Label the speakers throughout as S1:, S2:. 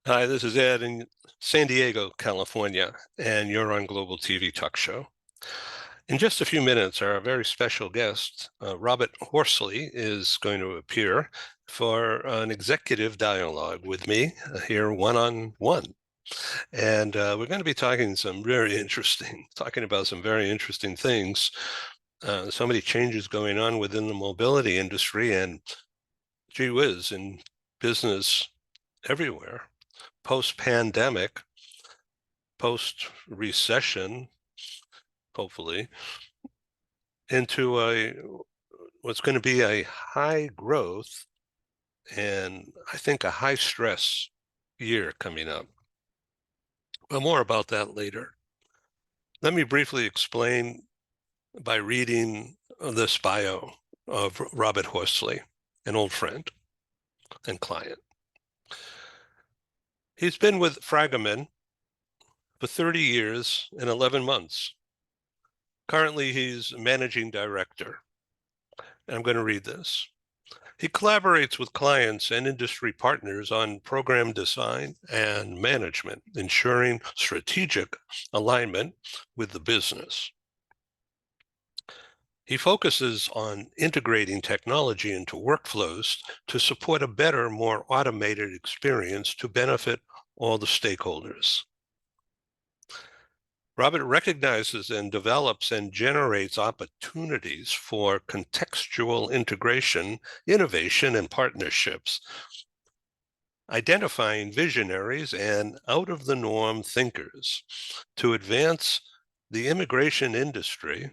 S1: Hi, this is Ed in San Diego, California, and you're on Global TV Talk Show. In just a few minutes, our very special guest, Robert Horsley, is going to appear for an executive dialogue with me here one-on-one. And we're going to be talking talking about some very interesting things. So many changes going on within the mobility industry and gee whiz, in business everywhere. Post-pandemic, post-recession, hopefully, into what's going to be a high growth and I think a high stress year coming up. Well, more about that later. Let me briefly explain by reading this bio of Robert Horsley, an old friend and client. He's been with FRAGOMEN for 30 years and 11 months. Currently, he's managing director. And I'm going to read this. He collaborates with clients and industry partners on program design and management, ensuring strategic alignment with the business. He focuses on integrating technology into workflows to support a better, more automated experience to benefit all the stakeholders. Robert recognizes and develops and generates opportunities for contextual integration, innovation, and partnerships, identifying visionaries and out-of-the-norm thinkers to advance the immigration industry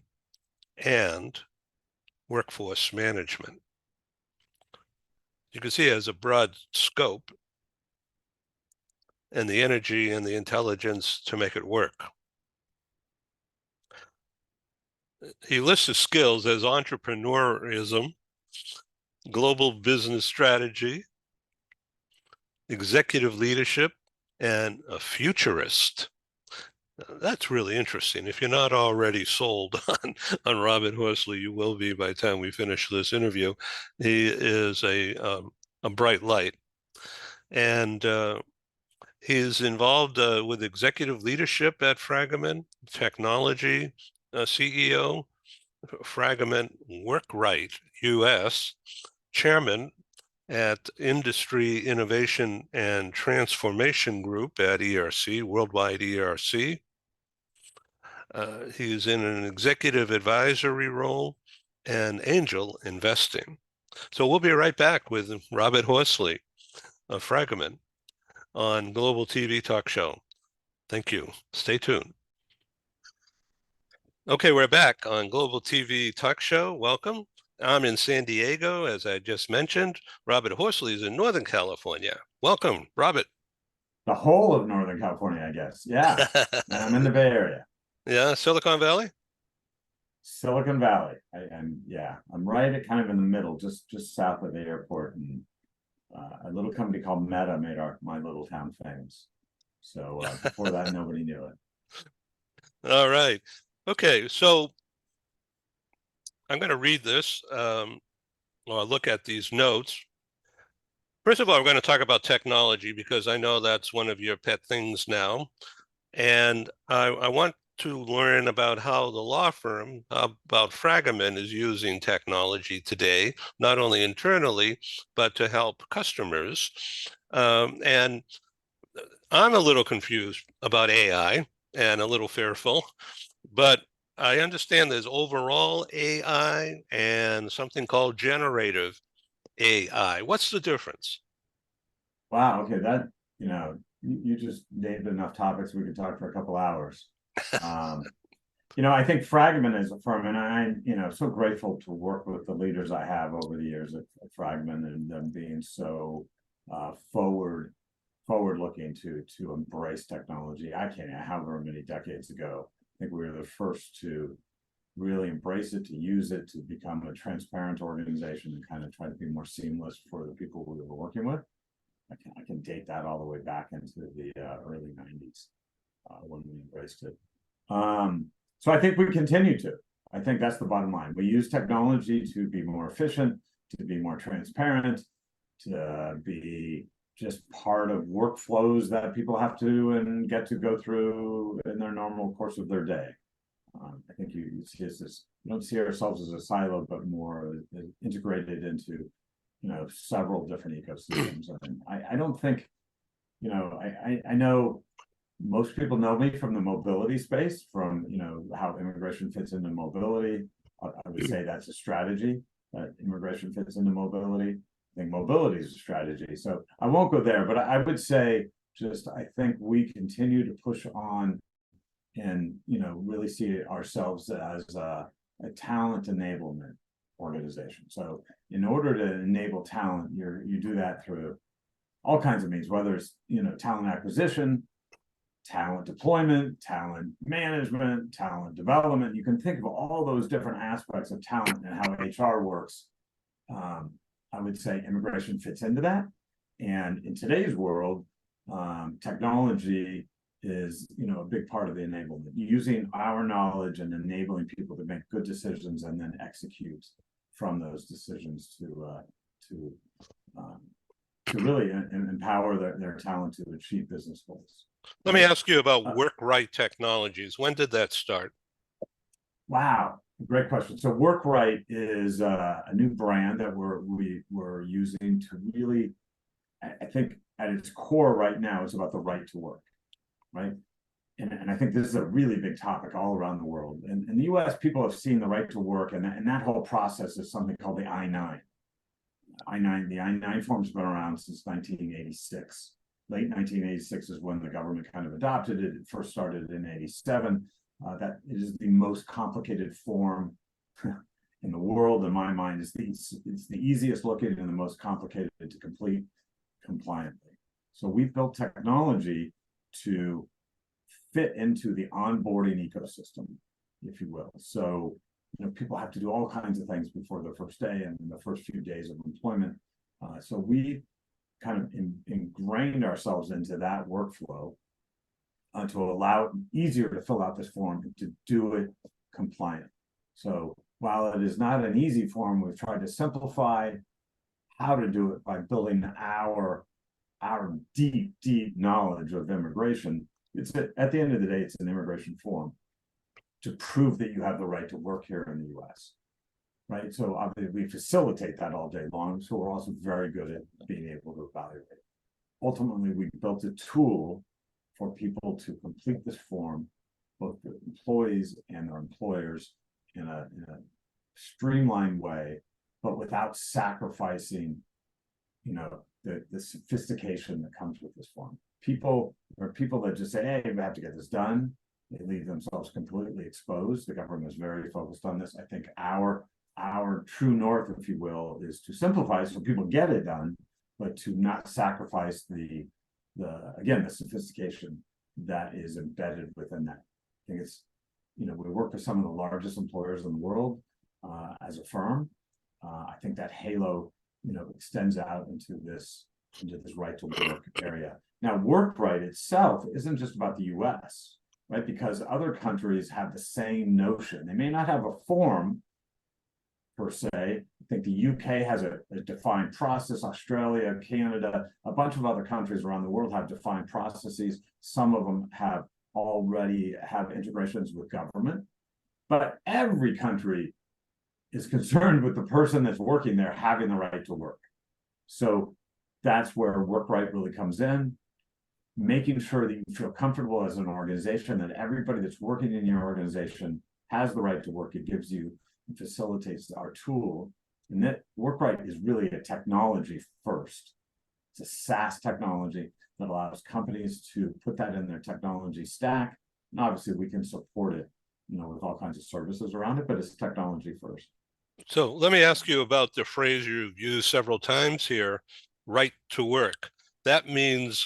S1: and workforce management. You can see it has a broad scope and the energy and the intelligence to make it work. He lists his skills as entrepreneurism, global business strategy, executive leadership, and a futurist. That's really interesting. If you're not already sold on Robert Horsley, you will be by the time we finish this interview. He is a bright light. And he's involved with executive leadership at FRAGOMEN, technology CEO, FRAGOMEN WorkRight US, chairman at Industry Innovation and Transformation Group at ERC, Worldwide ERC. He's in an executive advisory role and angel investing. So we'll be right back with Robert Horsley of FRAGOMEN on Global TV Talk Show. Thank you. Stay tuned. Okay, we're back on Global TV Talk Show. Welcome. I'm in San Diego, as I just mentioned. Robert Horsley is in Northern California. Welcome, Robert.
S2: The whole of Northern California, I guess. Yeah. And I'm in the Bay Area.
S1: Yeah, Silicon Valley?
S2: Silicon Valley. I'm right at kind of in the middle, just south of the airport. And a little company called Meta made my little town famous. So before that, nobody knew it.
S1: All right. Okay, so I'm going to read this or look at these notes. First of all, we're going to talk about technology because I know that's one of your pet things now. And I want to learn about how the law firm, about FRAGOMEN, is using technology today, not only internally, but to help customers. And I'm a little confused about AI and a little fearful, but I understand there's overall AI and something called generative AI. What's the difference?
S2: Wow. Okay. You just named enough topics we could talk for a couple hours. Um, I think FRAGOMEN is a firm, and I'm, so grateful to work with the leaders I have over the years at FRAGOMEN and them being so forward-looking to embrace technology. I can't, however many decades ago, I think we were the first to really embrace it, to use it, to become a transparent organization and kind of try to be more seamless for the people we were working with. I can date that all the way back into the early 90s when we embraced it. So I think we continue to. I think that's the bottom line. We use technology to be more efficient, to be more transparent, to be just part of workflows that people have to and get to go through in their normal course of their day. I think you see us as, we don't see ourselves as a silo, but more integrated into, several different ecosystems. And I don't think, I know most people know me from the mobility space, from, how immigration fits into mobility. I would say that's a strategy, that immigration fits into mobility. I think mobility is a strategy. So I won't go there, but I would say I think we continue to push on and, really see ourselves as a talent enablement organization. So in order to enable talent, you do that through all kinds of means, whether it's, talent acquisition, talent deployment, talent management, talent development. You can think of all those different aspects of talent and how HR works. I would say immigration fits into that. And in today's world, technology is, a big part of the enablement, using our knowledge and enabling people to make good decisions and then execute from those decisions to really empower their talent to achieve business goals.
S1: Let me ask you about WorkRight Technologies. When did that start?
S2: Wow, great question. So WorkRight is a new brand that we're using to really, I think at its core right now, it's about the right to work, right? And I think this is a really big topic all around the world. And in the US, people have seen the right to work, and that whole process is something called the I-9. The I-9 form's been around since 1986. Late 1986 is when the government kind of adopted it. It first started in 87. That is the most complicated form in the world, in my mind. It's the easiest looking and the most complicated to complete compliantly. So we've built technology to fit into the onboarding ecosystem, if you will. So, people have to do all kinds of things before their first day and in the first few days of employment. So we kind of ingrained ourselves into that workflow to allow it easier to fill out this form and to do it compliant. So while it is not an easy form, we've tried to simplify how to do it by building our deep knowledge of immigration. It's at the end of the day, it's an immigration form to prove that you have the right to work here in the US, right? So obviously we facilitate that all day long. So we're also very good at being able to evaluate. Ultimately, we built a tool for people to complete this form, both the employees and their employers, in a streamlined way, but without sacrificing, the sophistication that comes with this form. There are people that just say, hey, we have to get this done. They leave themselves completely exposed. The government is very focused on this. I think our true north, if you will, is to simplify so people get it done, but to not sacrifice the sophistication that is embedded within that. I think it's, we work with some of the largest employers in the world as a firm. I think that halo, extends out into this right to work area. Now, WorkRight itself isn't just about the US, right? Because other countries have the same notion. They may not have a form per se. I think the UK has a defined process. Australia, Canada, a bunch of other countries around the world have defined processes. Some of them already have integrations with government, but every country is concerned with the person that's working there having the right to work. So that's where WorkRight really comes in, making sure that you feel comfortable as an organization, that everybody that's working in your organization has the right to work. It facilitates our tool. And that WorkRight is really a technology first. It's a SaaS technology that allows companies to put that in their technology stack. And obviously we can support it, with all kinds of services around it, but it's technology first.
S1: So let me ask you about the phrase you've used several times here, right to work. That means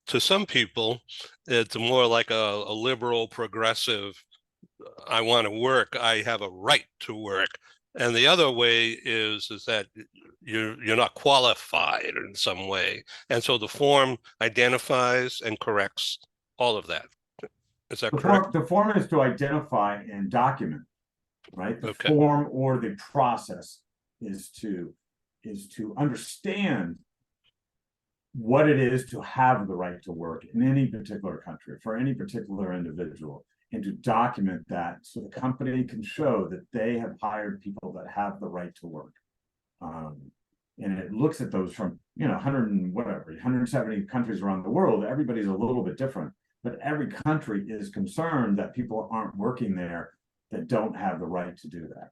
S1: to some people, it's more like a liberal, progressive, I want to work, I have a right to work. And the other way is that you're not qualified in some way. And so the form identifies and corrects all of that. Is that correct?
S2: The form is to identify and document, right? The
S1: Okay.
S2: form or the process is to understand what it is to have the right to work in any particular country for any particular individual, and to document that so the company can show that they have hired people that have the right to work. And it looks at those from 100 and whatever 170 countries around the world. Everybody's a little bit different, but every country is concerned that people aren't working there that don't have the right to do that.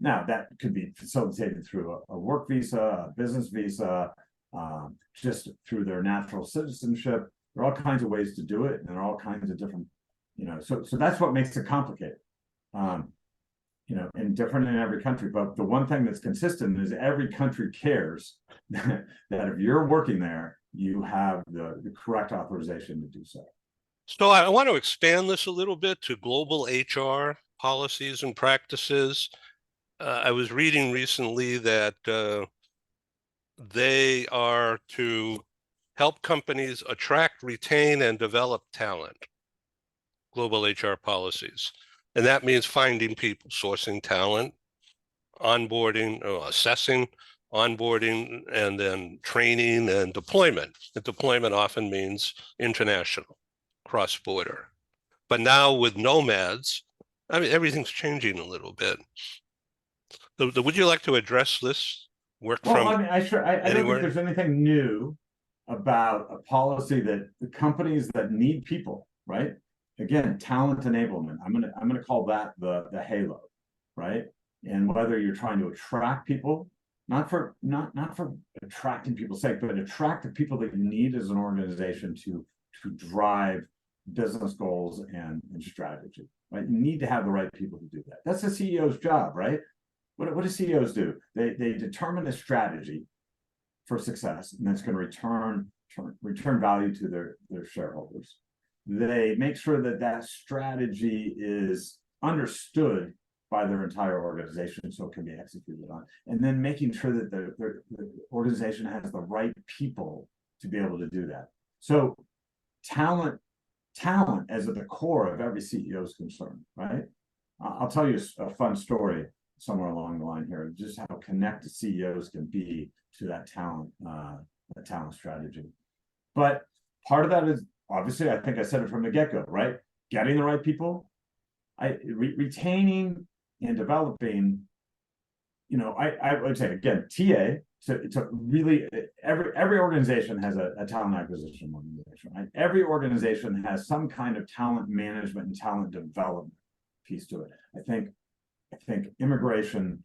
S2: Now that could be facilitated through a work visa, a business visa, just through their natural citizenship. There are all kinds of ways to do it, and there are all kinds of different, so that's what makes it complicated. And different in every country. But the one thing that's consistent is every country cares that if you're working there, you have the correct authorization to do so.
S1: So I want to expand this a little bit to global HR policies and practices. I was reading recently that they are to help companies attract, retain, and develop talent, global HR policies. And that means finding people, sourcing talent, onboarding, assessing, onboarding, and then training and deployment. The deployment often means international, cross-border. But now with nomads, I mean, everything's changing a little bit. So, would you like to address this? Work
S2: Well,
S1: from
S2: I mean, I don't think there's anything new about a policy that the companies that need people, right? Again, talent enablement. I'm gonna call that the halo, right? And whether you're trying to attract people, not for attracting people's sake, but attract the people that you need as an organization to drive business goals and strategy, right? You need to have the right people to do that. That's the CEO's job, right? What do CEOs do? They determine a strategy for success, and that's going to return value to their shareholders. They make sure that that strategy is understood by their entire organization so it can be executed on, and then making sure that the organization has the right people to be able to do that. So talent as at the core of every CEO's concern, right? I'll tell you a fun story somewhere along the line here, just how connected CEOs can be to that talent strategy. But part of that is obviously, I think I said it from the get-go, right? Getting the right people, retaining and developing. I would say again, TA. So it's a really every organization has a talent acquisition organization, right? Every organization has some kind of talent management and talent development piece to it. I think immigration,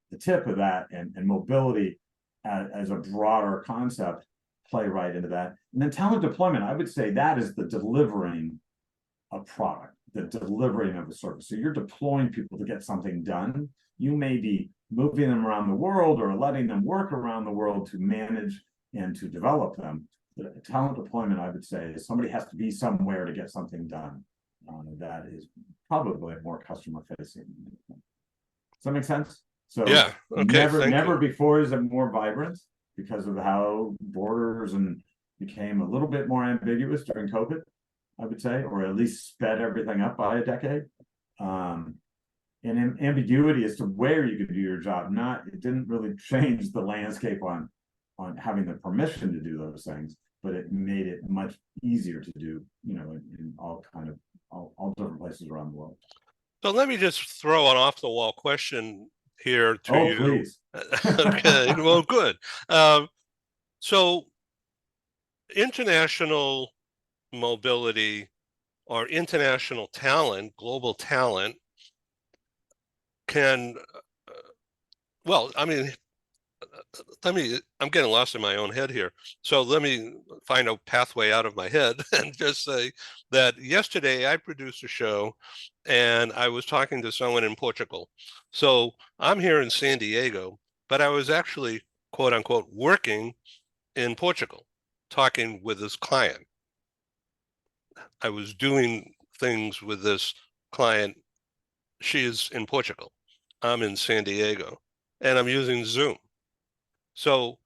S2: the tip of that, and mobility as a broader concept play right into that. And then talent deployment, I would say that is the delivering a product, the delivering of a service. So you're deploying people to get something done. You may be moving them around the world or letting them work around the world to manage and to develop them. The talent deployment, I would say, is somebody has to be somewhere to get something done. That is probably more customer facing. Does that make sense? So
S1: yeah, okay,
S2: never before is it more vibrant because of how borders and became a little bit more ambiguous during COVID, I would say, or at least sped everything up by a decade. And ambiguity as to where you could do your job. It didn't really change the landscape on having the permission to do those things, but it made it much easier to do, in all different places around the world.
S1: So let me just throw an off the wall question here to you.
S2: Please.
S1: Okay, well, good. So international mobility or international talent, global talent can, well, I mean, I'm getting lost in my own head here. So let me find a pathway out of my head and just say that yesterday I produced a show and I was talking to someone in Portugal. So I'm here in San Diego, but I was actually, quote unquote, working in Portugal, talking with this client. I was doing things with this client. She is in Portugal. I'm in San Diego, and I'm using Zoom. So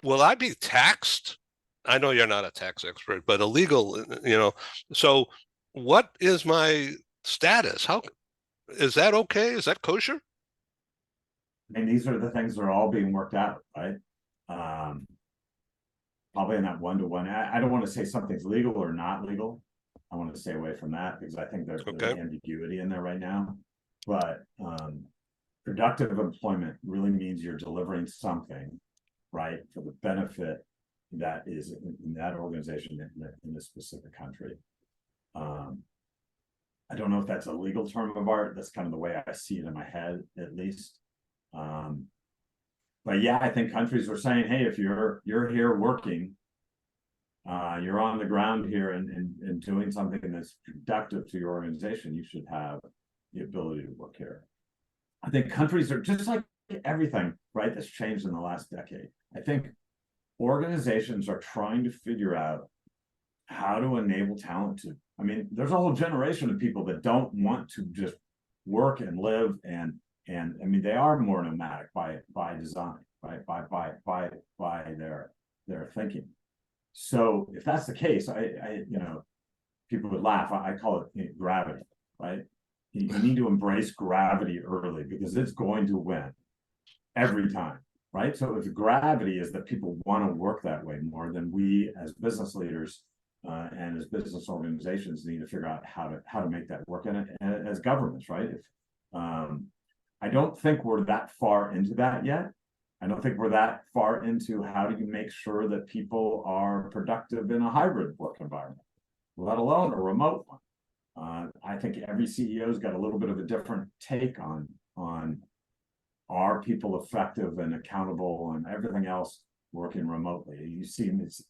S1: will I be taxed? I know you're not a tax expert, but illegal, so what is my status? How is that okay? Is that kosher?
S2: And these are the things that are all being worked out, right? probably in that 1-to-1. I don't want to say something's legal or not legal. I want to stay away from that because I think there's ambiguity in there right now. But productive employment really means you're delivering something, right, for the benefit that is in that organization in a specific country. I don't know if that's a legal term of art. That's kind of the way I see it in my head, at least. But yeah, I think countries are saying, hey, if you're here working, you're on the ground here and doing something that's productive to your organization, you should have the ability to work here. I think countries are just like everything, right, that's changed in the last decade. I think organizations are trying to figure out how to enable talent to, I mean, there's a whole generation of people that don't want to just work and live and I mean, they are more nomadic by design, right? By their thinking. So if that's the case, I you know, people would laugh. I call it gravity, right? You need to embrace gravity early because it's going to win every time, right? So if gravity is that people want to work that way more, then we as business leaders and as business organizations need to figure out how to make that work, and as governments, right? I don't think we're that far into that yet. I don't think we're that far into how do you make sure that people are productive in a hybrid work environment, let alone a remote one. I think every CEO's got a little bit of a different take on are people effective and accountable and everything else working remotely.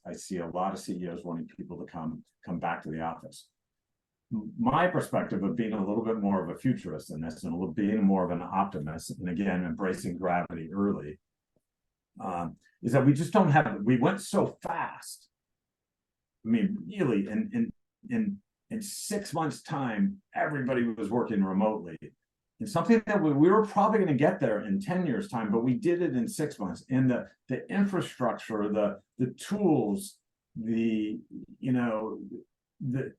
S2: I see a lot of CEOs wanting people to come back to the office. My perspective of being a little bit more of a futurist in this and being more of an optimist, and again, embracing gravity early, is that we just don't have, we went so fast. I mean, really, in 6 months' time, everybody was working remotely. And something that we were probably going to get there in 10 years' time, but we did it in 6 months. And the infrastructure, the tools,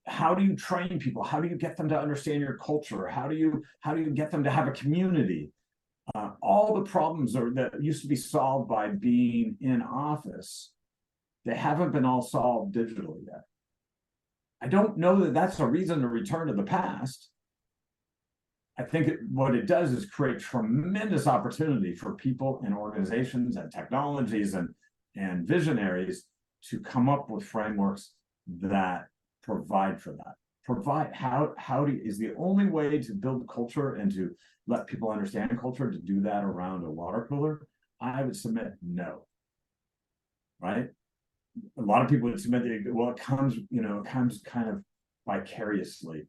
S2: how do you train people? How do you get them to understand your culture? How do you get them to have a community? All the problems that used to be solved by being in office, they haven't been all solved digitally yet. I don't know that that's a reason to return to the past. I think what it does is create tremendous opportunity for people and organizations and technologies and visionaries to come up with frameworks that provide for that. Is the only way to build culture and to let people understand culture to do that around a water cooler? I would submit no. Right? A lot of people would submit, well, it comes kind of vicariously,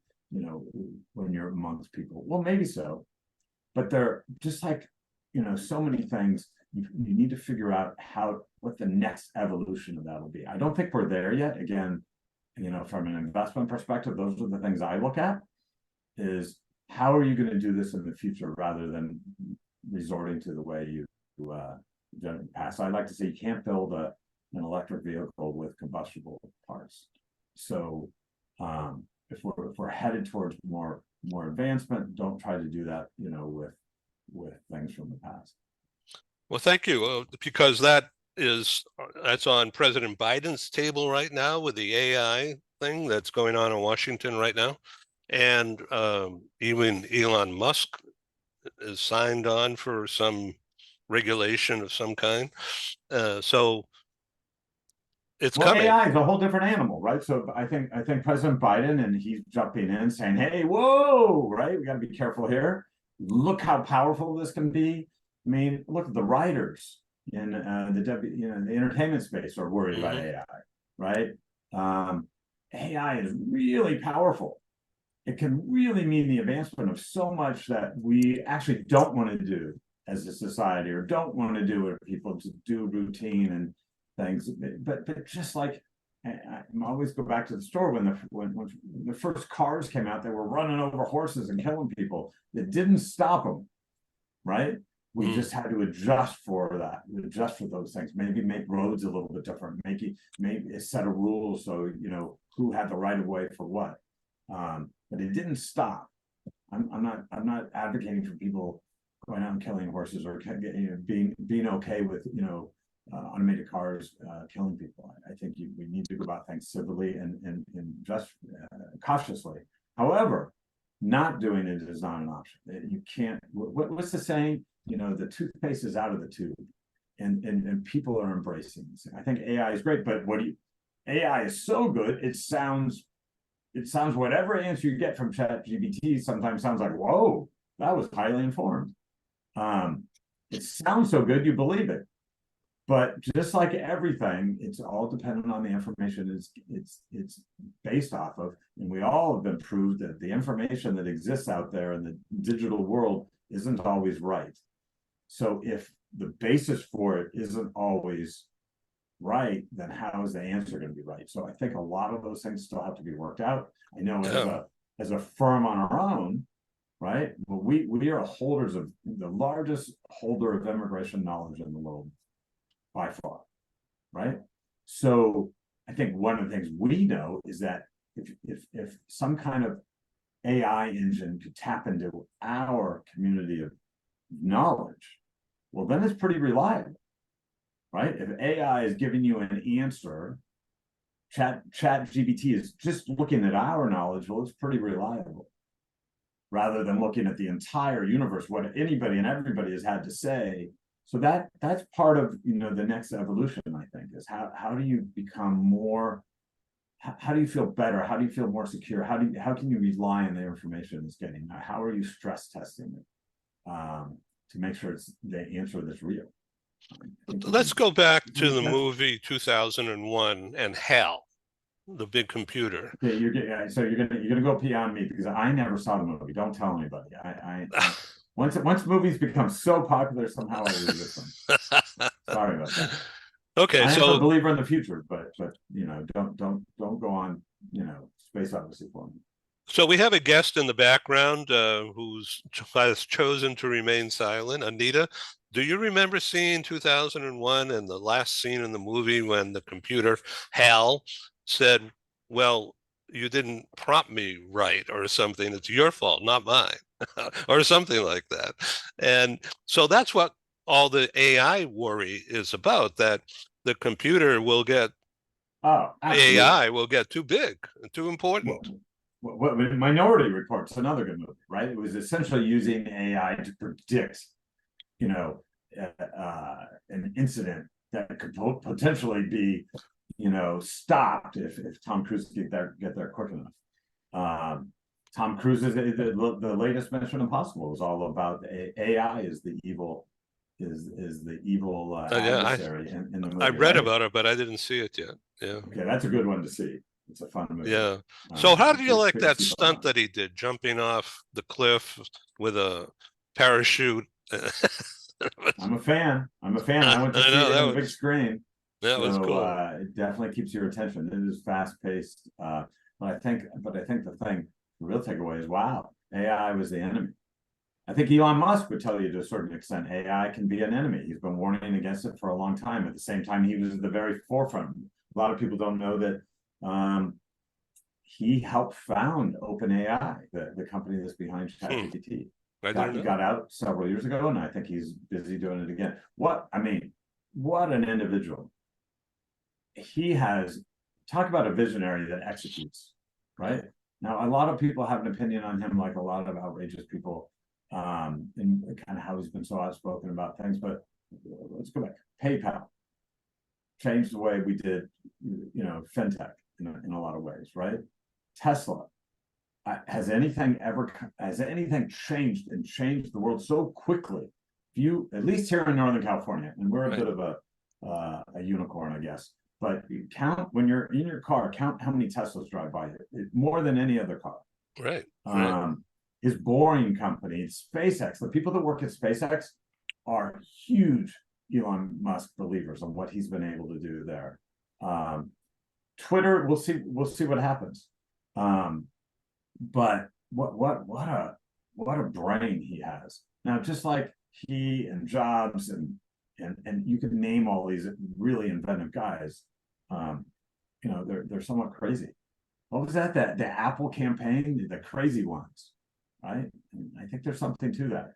S2: when you're amongst people. Well, maybe so, but they're just like, so many things. You need to figure out what the next evolution of that will be. I don't think we're there yet. Again, from an investment perspective, those are the things I look at, is how are you going to do this in the future rather than resorting to the way you done in the past. I like to say you can't build an electric vehicle with combustible parts. So if we're headed towards more advancement, don't try to do that, with things from the past.
S1: Well, thank you, because that's on President Biden's table right now with the AI thing that's going on in Washington right now, and even Elon Musk is signed on for some regulation of some kind. So it's coming.
S2: AI is a whole different animal, right? So I think President Biden, and he's jumping in saying, hey, whoa, right? We got to be careful here. Look how powerful this can be. I mean, look at the writers in the entertainment space are worried about AI, right? AI is really powerful. It can really mean the advancement of so much that we actually don't want to do as a society, or don't want to do with people, to do routine and things. But just like, I always go back to the store when the first cars came out, they were running over horses and killing people. It didn't stop them, right? We just had to adjust for that, adjust for those things. Maybe make roads a little bit different. Maybe a set of rules so who had the right of way for what. But it didn't stop. I'm not advocating for people going out and killing horses, or being okay with automated cars killing people. I think we need to go about things civilly and just cautiously. However, not doing it is not an option. You can't. What's the saying? You know, the toothpaste is out of the tube, and people are embracing this. I think AI is great, but AI is so good. It sounds whatever answer you get from ChatGPT sometimes sounds like, whoa, that was highly informed. It sounds so good you believe it. But just like everything, it's all dependent on the information it's based off of. And we all have been proved that the information that exists out there in the digital world isn't always right. So if the basis for it isn't always right, then how is the answer going to be right? So I think a lot of those things still have to be worked out. I know as a firm on our own, right? Well, we are holders of the largest holder of immigration knowledge in the world by far, right? So I think one of the things we know is that if some kind of AI engine could tap into our community of knowledge, well, then it's pretty reliable, right? If AI is giving you an answer, ChatGPT is just looking at our knowledge, well, it's pretty reliable, rather than looking at the entire universe, what anybody and everybody has had to say. So that's part of, you know, the next evolution, I think, is how do you become more, how do you feel better? How do you feel more secure? How can you rely on the information it's getting? How are you stress testing it to make sure it's the answer that's real?
S1: Let's go back to the movie 2001 and HAL, the big computer.
S2: Okay, so you're gonna go beyond me because I never saw the movie. Don't tell anybody. Once movies become so popular, somehow I resist them. Sorry about that.
S1: Okay,
S2: I am a believer in the future, but you know, don't go on, you know, Space Odyssey for me.
S1: So we have a guest in the background who's has chosen to remain silent. Anita, do you remember seeing 2001 and the last scene in the movie when the computer, HAL, said, well, you didn't prompt me right or something. It's your fault, not mine, or something like that. And so that's what all the AI worry is about, that the computer will get, AI will get too big, too important.
S2: Minority Report's another good movie, right? It was essentially using AI to predict, you know, an incident that could potentially be, you know, stopped if Tom Cruise get there quick enough. Tom Cruise is the latest Mission Impossible was all about AI is the evil adversary in the movie.
S1: I read about it, but I didn't see it yet. Yeah.
S2: Okay, that's a good one to see. It's a fun movie.
S1: Yeah. So how do you like that stunt that he did, jumping off the cliff with a parachute?
S2: I'm a fan. I went to see it on the big screen.
S1: That was cool.
S2: It definitely keeps your attention. It is fast paced. But I think the real takeaway is, wow, AI was the enemy. I think Elon Musk would tell you to a certain extent, AI can be an enemy. He's been warning against it for a long time. At the same time, he was at the very forefront. A lot of people don't know that he helped found OpenAI, the company that's behind ChatGPT. He got out several years ago, and I think he's busy doing it again. What an individual. He has, talk about a visionary that executes, right? Now, a lot of people have an opinion on him, like a lot of outrageous people, and kind of how he's been so outspoken about things. But let's go back. PayPal changed the way we did, you know, fintech in a lot of ways, right? Tesla. Has anything changed the world so quickly? At least here in Northern California, and we're a bit of a unicorn, I guess. But you count when you're in your car, count how many Teslas drive by you. More than any other car.
S1: Right.
S2: His Boring company, SpaceX. The people that work at SpaceX are huge Elon Musk believers on what he's been able to do there. Twitter, we'll see what happens. But what a brain he has. Now, just like he and Jobs and you can name all these really inventive guys, you know, they're somewhat crazy. What was that? The Apple campaign, the crazy ones, right? And I think there's something to that.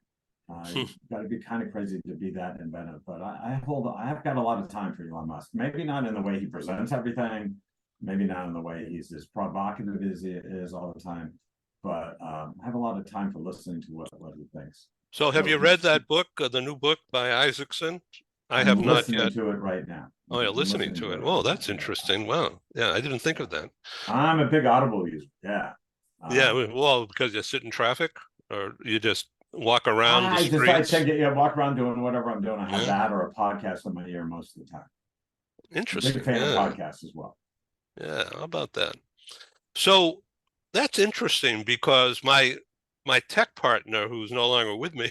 S2: You've got to be kind of crazy to be that inventive, but I've got a lot of time for Elon Musk. Maybe not in the way he presents everything, maybe not in the way he's as provocative as he is all the time, but I have a lot of time for listening to what he thinks.
S1: So have
S2: So
S1: you read that book, the new book by Isaacson? I have
S2: I'm
S1: not
S2: listening
S1: yet.
S2: to it right now.
S1: Oh, you're
S2: I'm
S1: listening to it. Oh,
S2: right
S1: that's
S2: now.
S1: interesting. Wow. Yeah, I didn't think of that.
S2: I'm a big Audible user. Yeah.
S1: Yeah, well, because you sit in traffic or you just walk around the
S2: I
S1: streets.
S2: tend to walk around doing whatever I'm doing. I have
S1: Yeah,
S2: that or a podcast in my ear most of the time. Big
S1: interesting.
S2: fan of
S1: Yeah,
S2: podcasts as well.
S1: yeah. How about that? So that's interesting because my tech partner, who's no longer with me,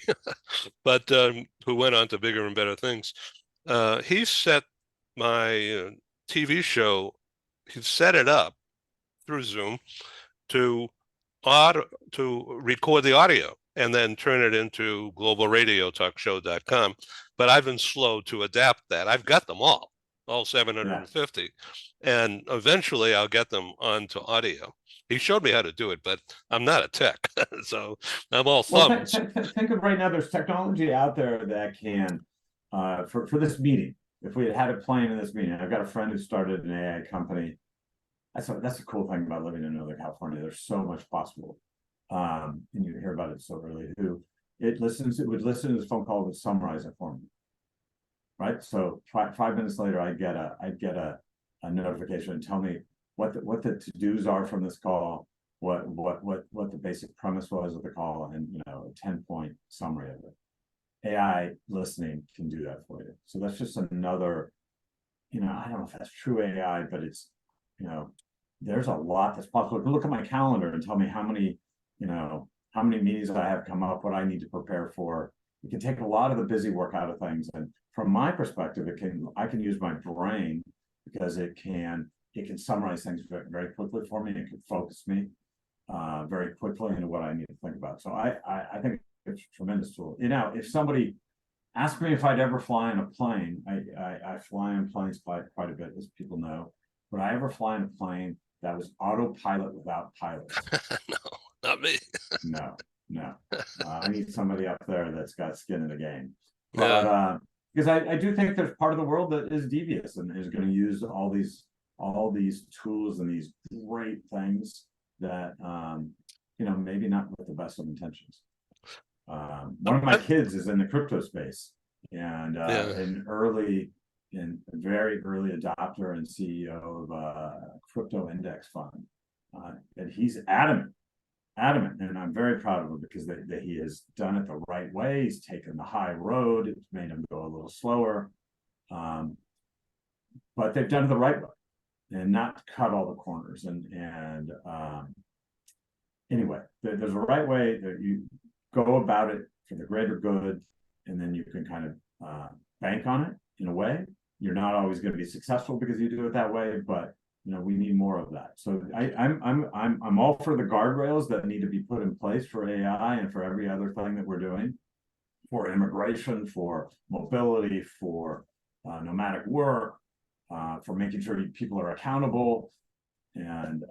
S1: but who went on to bigger and better things, he set my TV show. He set it up through Zoom to to record the audio and then turn it into globalradiotalkshow.com. But I've been slow to adapt that. I've got them all
S2: Yeah.
S1: 750, and eventually I'll get them onto audio. He showed me how to do it, but I'm not a tech, so I'm all
S2: Well,
S1: thumbs.
S2: think of right now. There's technology out there that can, for this meeting. If we had a plan in this meeting, I've got a friend who started an AI company. That's a cool thing about living in Northern California. There's so much possible, and you hear about it so early. It would listen to this phone call, would summarize it for me. Right. So 5 minutes later, I'd get a notification and tell me what the to dos are from this call, what the basic premise was of the call, and a 10-point summary of it. AI listening can do that for you. So that's just another, I don't know if that's true AI, but it's, there's a lot that's possible. You can look at my calendar and tell me how many meetings I have come up, what I need to prepare for. It can take a lot of the busy work out of things. And from my perspective, I can use my brain because it can summarize things very, very quickly for me. It can focus me very quickly into what I need to think about. So I think it's a tremendous tool. If somebody asked me if I'd ever fly in a plane, I fly in planes quite a bit, as people know. Would I ever fly in a plane that was autopilot without pilots?
S1: No, not me.
S2: No. I need somebody up there that's got skin in the game.
S1: Yeah.
S2: But because I do think there's part of the world that is devious and is going to use all these tools and these great things that maybe not with the best of intentions. One of my kids is in the crypto space and very early adopter and CEO of a crypto index fund. And he's adamant, and I'm very proud of him because that he has done it the right way. He's taken the high road. It's made him go a little slower, but they've done it the right way and not cut all the corners. Anyway, there's a right way that you go about it for the greater good, and then you can kind of bank on it in a way. You're not always going to be successful because you do it that way, but we need more of that. So I'm all for the guardrails that need to be put in place for AI and for every other thing that we're doing, for immigration, for mobility, for nomadic work, for making sure people are accountable, and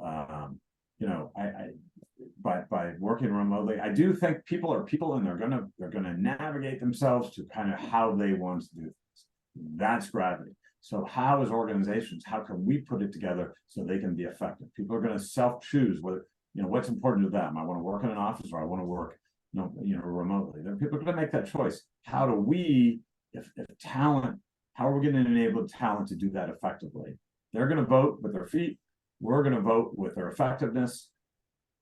S2: by working remotely, I do think people are people, and they're gonna navigate themselves to kind of how they want to do things. That's gravity. So how, as organizations, how can we put it together so they can be effective? People are going to self-choose whether, what's important to them. I want to work in an office or I want to work, remotely. People are going to make that choice. How do we, if talent, how are we going to enable talent to do that effectively? They're going to vote with their feet. We're going to vote with their effectiveness.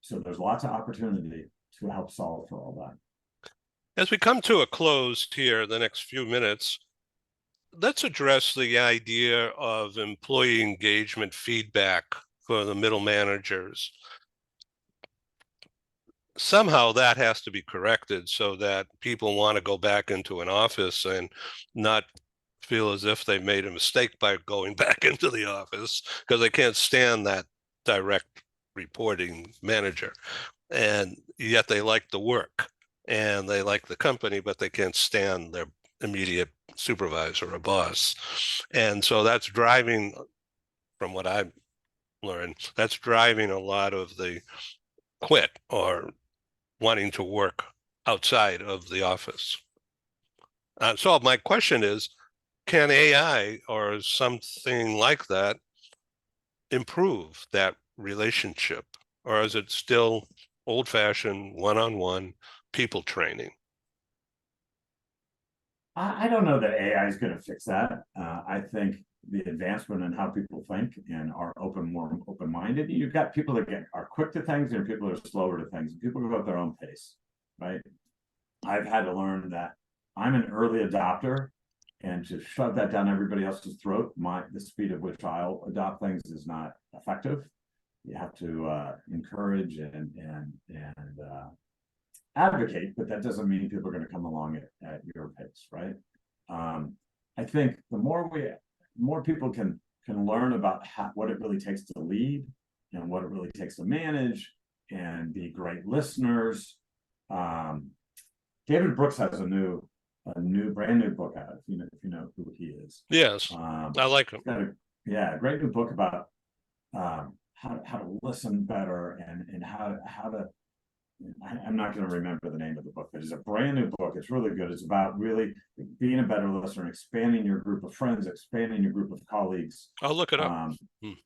S2: So there's lots of opportunity to help solve for all that.
S1: As we come to a close here, the next few minutes, let's address the idea of employee engagement feedback for the middle managers. Somehow that has to be corrected so that people want to go back into an office and not feel as if they made a mistake by going back into the office because they can't stand that direct reporting manager. And yet they like the work and they like the company, but they can't stand their immediate supervisor or boss. And so that's driving, from what I've learned, that's driving a lot of the quit or wanting to work outside of the office. So my question is, can AI or something like that improve that relationship? Or is it still old-fashioned, one-on-one people training?
S2: I don't know that AI is going to fix that. I think the advancement in how people think and are more open-minded. You've got people that are quick to things and people that are slower to things. People go at their own pace, right? I've had to learn that I'm an early adopter, and to shove that down everybody else's throat, the speed at which I'll adopt things is not effective. You have to encourage and advocate, but that doesn't mean people are going to come along at your pace, right? I think the more people can learn about what it really takes to lead and what it really takes to manage and be great listeners. David Brooks has a brand new book out. If you know who he is.
S1: Yes, I like him.
S2: A great new book about how to listen better and how to. I'm not going to remember the name of the book, but it's a brand new book. It's really good. It's about really being a better listener, expanding your group of friends, expanding your group of colleagues.
S1: I'll look it up.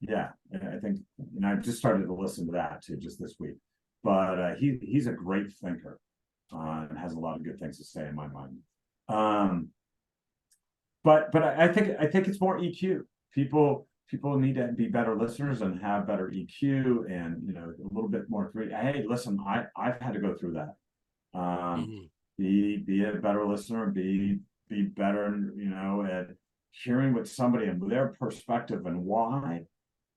S2: Yeah, I think I've just started to listen to that too, just this week. But he's a great thinker and has a lot of good things to say in my mind. But I think it's more EQ. People need to be better listeners and have better EQ and a little bit more. Hey, listen, I've had to go through that. Be a better listener. Be better, at hearing what somebody and their perspective and why.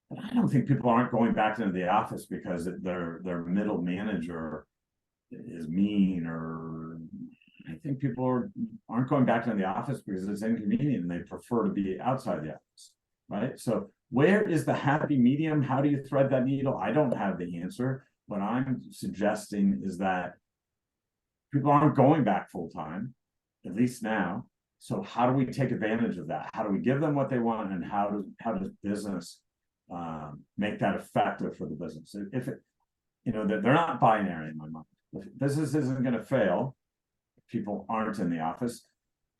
S2: But I don't think people aren't going back into the office because their middle manager is mean, or I think people aren't going back into the office because it's inconvenient and they prefer to be outside the office. Right. So where is the happy medium? How do you thread that needle? I don't have the answer. What I'm suggesting is that people aren't going back full time, at least now. So how do we take advantage of that? How do we give them what they want, and how does business make that effective for the business? If it, they're not binary in my mind. If business isn't going to fail, people aren't in the office.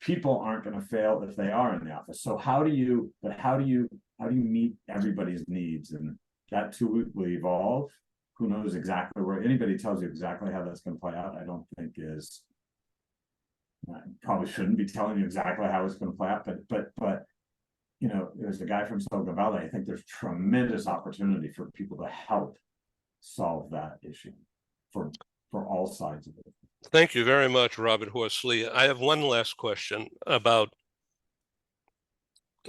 S2: People aren't going to fail if they are in the office. So how do you meet everybody's needs? And that too will evolve. Who knows exactly where anybody tells you exactly how that's going to play out? I don't think probably shouldn't be telling you exactly how it's going to play out. But there's a guy from Silicon Valley. I think there's tremendous opportunity for people to help solve that issue for all sides of it.
S1: Thank you very much, Robert Horsley. I have one last question about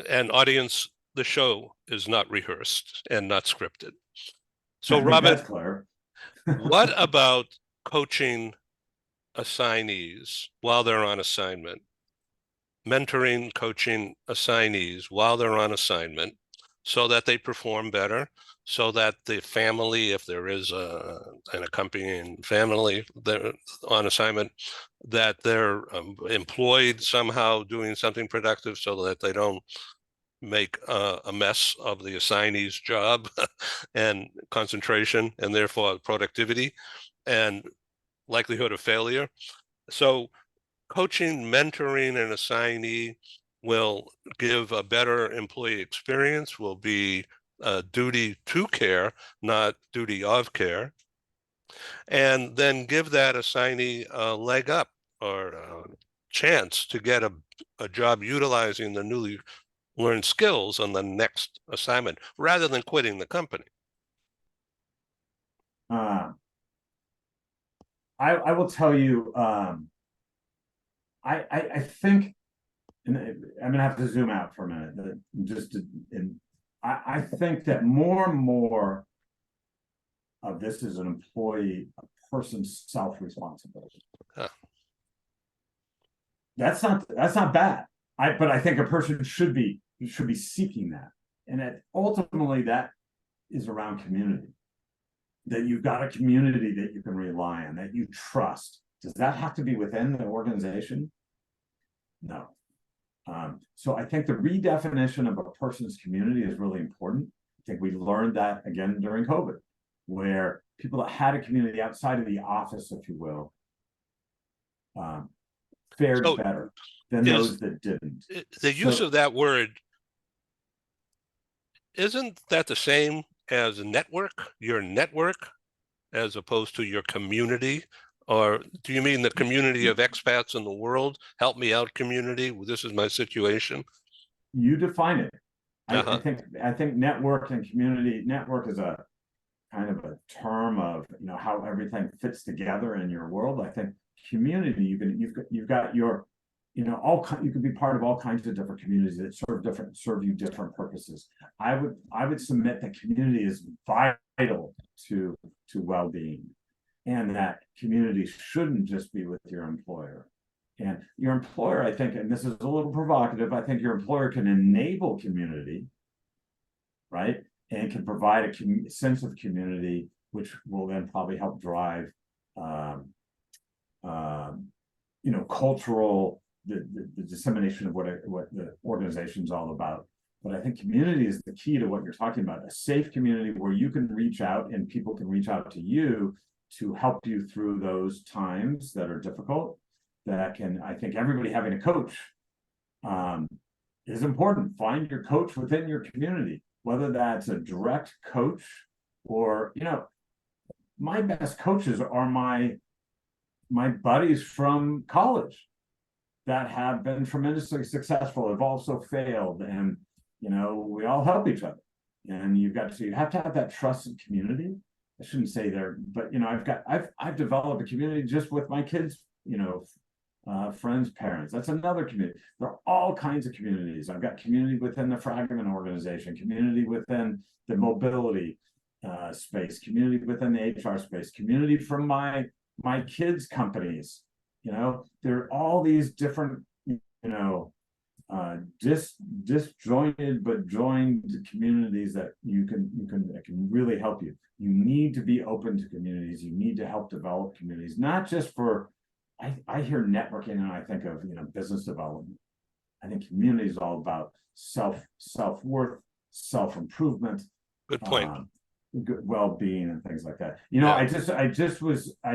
S1: an audience. The show is not rehearsed and not scripted. So, Robert, what about coaching assignees while they're on assignment? Mentoring, coaching assignees while they're on assignment so that they perform better, so that the family, if there is an accompanying family on assignment, that they're employed somehow doing something productive so that they don't make a mess of the assignee's job and concentration and therefore productivity and likelihood of failure. So coaching, mentoring an assignee will give a better employee experience, will be a duty to care, not duty of care, and then give that assignee a leg up or a chance to get a job utilizing the newly learned skills on the next assignment rather than quitting the company.
S2: I will tell you, I think, and I'm gonna have to zoom out for a minute. I think that more and more of this is a person's self-responsibility. That's not bad. But I think a person should be seeking that, and ultimately that is around community. That you've got a community that you can rely on, that you trust. Does that have to be within the organization? No. So I think the redefinition of a person's community is really important. I think we learned that again during COVID, where people that had a community outside of the office, if you will, fared
S1: So
S2: better than
S1: is
S2: those that didn't.
S1: the use
S2: So
S1: of that word, isn't that the same as a network, your network, as opposed to your community? Or do you mean the community of expats in the world? Help me out community. This is my situation.
S2: you define it.
S1: Uh-huh.
S2: I think network and community, network is a kind of a term of, you know, how everything fits together in your world. I think community, you've got your, you know, you could be part of all kinds of different communities that serve you different purposes. I would submit that community is vital to well-being, and that community shouldn't just be with your employer. And your employer, I think, and this is a little provocative, I think your employer can enable community, right? And can provide a sense of community, which will then probably help drive, you know, cultural, the dissemination of what the organization is all about. But I think community is the key to what you're talking about, a safe community where you can reach out and people can reach out to you to help you through those times that are difficult. That can, I think everybody having a coach is important. Find your coach within your community, whether that's a direct coach or, you know, my best coaches are my buddies from college that have been tremendously successful, have also failed, and, you know, we all help each other. And you have to have that trusted community. I shouldn't say there, but, you know, I've developed a community just with my kids, you know, friends, parents. That's another community. There are all kinds of communities. I've got community within the FRAGOMEN organization, community within the mobility space, community within the HR space, community from my kids' companies. You know, there are all these different, you know, disjointed but joined communities that that can really help you. You need to be open to communities. You need to help develop communities, not just for, I hear networking and I think of, you know, business development. I think community is all about self-worth, self-improvement,
S1: Good point.
S2: good well-being and things like that. You know,
S1: Yeah.
S2: I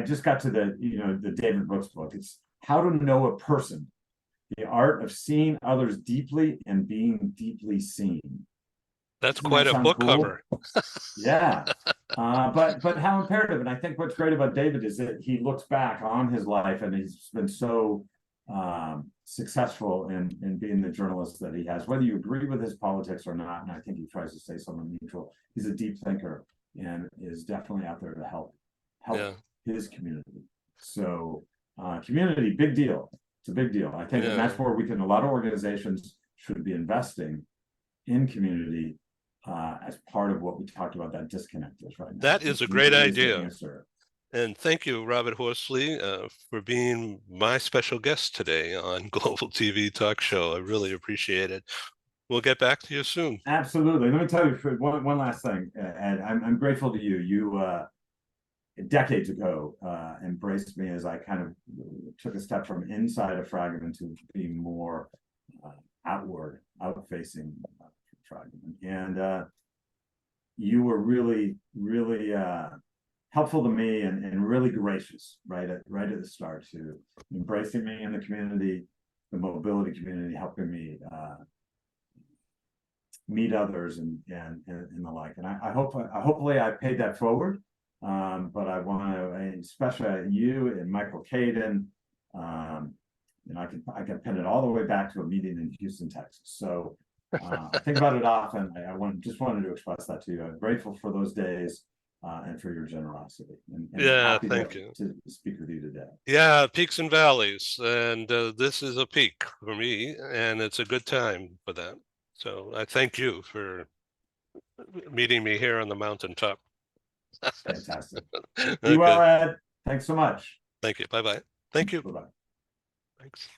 S2: just got to the, you know, the David Brooks book. It's How to Know a Person, the Art of Seeing Others Deeply and Being Deeply Seen.
S1: That's
S2: Doesn't
S1: quite
S2: that
S1: a
S2: sound
S1: book
S2: cool?
S1: cover.
S2: Yeah. But how imperative, and I think what's great about David is that he looks back on his life and he's been so successful in being the journalist that he has, whether you agree with his politics or not. And I think he tries to stay somewhat neutral. He's a deep thinker and is definitely out there to help
S1: Yeah.
S2: his community. So community, big deal. It's a big deal. I think, and that's where a lot of organizations should be investing in community as part of what we talked about, that disconnect is right now.
S1: That is a great idea. And thank you, Robert Horsley, for being my special guest today on Global TV Talk Show. I really appreciate it. We'll get back to you soon.
S2: Absolutely. Let me tell you one last thing, Ed. I'm grateful to you. You decades ago embraced me as I kind of took a step from inside of FRAGOMEN to being more out-facing FRAGOMEN. And you were really, really helpful to me and really gracious right at the start, to embracing me in the community, the mobility community, helping me meet others and the like. And hopefully I paid that forward. But I want to, especially you and Michael Caden, and I can pin it all the way back to a meeting in Houston, Texas. So I think about it often. I just wanted to express that to you. I'm grateful for those days and for your generosity. And
S1: Yeah,
S2: happy
S1: thank you.
S2: to speak with you today.
S1: Yeah, peaks and valleys, and this is a peak for me, and it's a good time for that. So I thank you for meeting me here on the mountaintop.
S2: Fantastic.
S1: Okay.
S2: Be well, Ed. Thanks so much.
S1: Thank you. Bye-bye. Thank you.
S2: Bye-bye.
S1: Thanks.